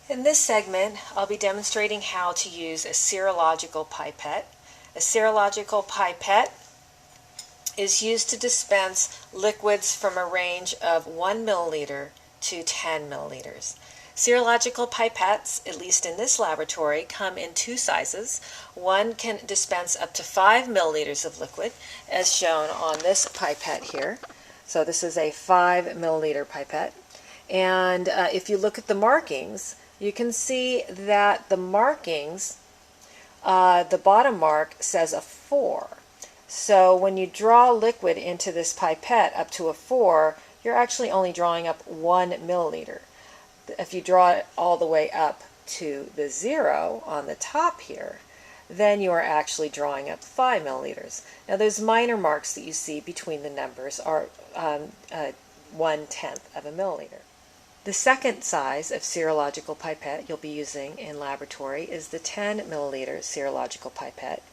In this segment, I'll be demonstrating how to use a serological pipette. A serological pipette is used to dispense liquids from a range of 1 milliliter to 10 milliliters. Serological pipettes, at least in this laboratory, come in two sizes. One can dispense up to 5 milliliters of liquid, as shown on this pipette here. So this is a 5 milliliter pipette. And if you look at the markings, you can see that the markings, the bottom mark says a 4. So when you draw liquid into this pipette up to a 4, you're actually only drawing up 1 milliliter. If you draw it all the way up to the 0 on the top here, then you are actually drawing up 5 milliliters. Now those minor marks that you see between the numbers are 1/10 of a milliliter. The second size of serological pipette you'll be using in laboratory is the 10 milliliter serological pipette.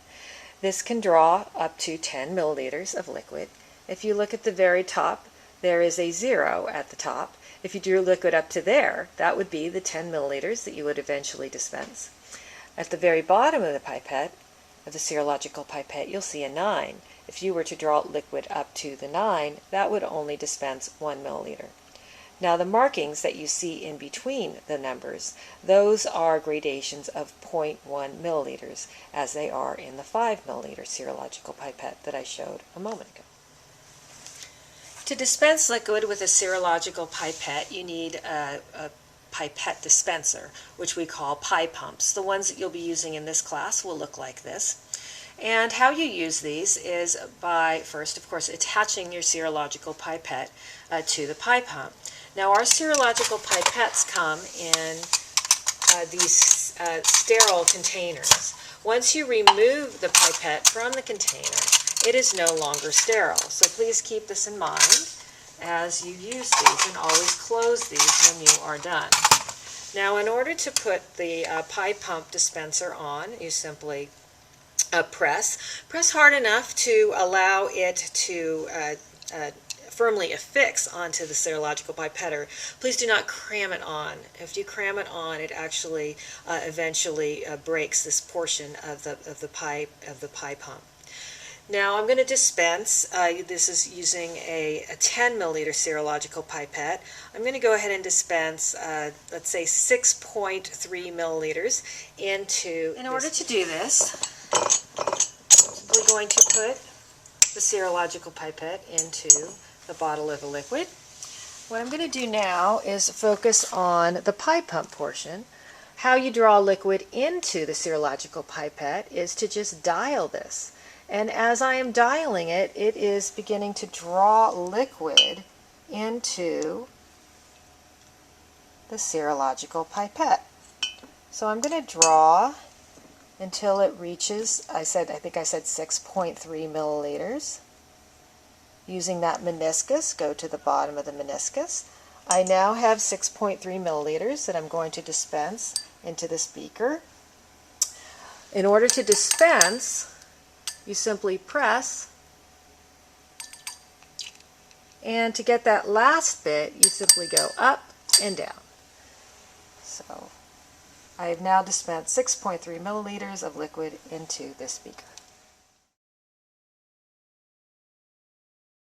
This can draw up to 10 milliliters of liquid. If you look at the very top, there is a 0 at the top. If you drew liquid up to there, that would be the 10 milliliters that you would eventually dispense. At the very bottom of the pipette, of the serological pipette, you'll see a 9. If you were to draw liquid up to the 9, that would only dispense 1 milliliter. Now the markings that you see in between the numbers, those are gradations of 0.1 milliliters, as they are in the 5 milliliter serological pipette that I showed a moment ago. To dispense liquid with a serological pipette, you need a pipette dispenser, which we call pie pumps. The ones that you'll be using in this class will look like this. And how you use these is by first, of course, attaching your serological pipette to the pie pump. Now our serological pipettes come in these sterile containers. Once you remove the pipette from the container, it is no longer sterile. So please keep this in mind as you use these, and always close these when you are done. Now in order to put the pie pump dispenser on, you simply press hard enough to allow it to firmly affix onto the serological pipetter. Please do not cram it on. If you cram it on, it actually eventually breaks this portion of the pie pump. Now I'm going to dispense. This is using a 10 milliliter serological pipette. I'm going to go ahead and dispense, let's say 6.3 milliliters into. In order to do this, simply going to put the serological pipette into the bottle of the liquid. What I'm going to do now is focus on the pie pump portion. How you draw liquid into the serological pipette is to just dial this. And as I am dialing it, it is beginning to draw liquid into the serological pipette. So I'm going to draw until it reaches, I think I said 6.3 milliliters. Using that meniscus, go to the bottom of the meniscus. I now have 6.3 milliliters that I'm going to dispense into this beaker. In order to dispense, you simply press, and to get that last bit, you simply go up and down. So I have now dispensed 6.3 milliliters of liquid into this beaker.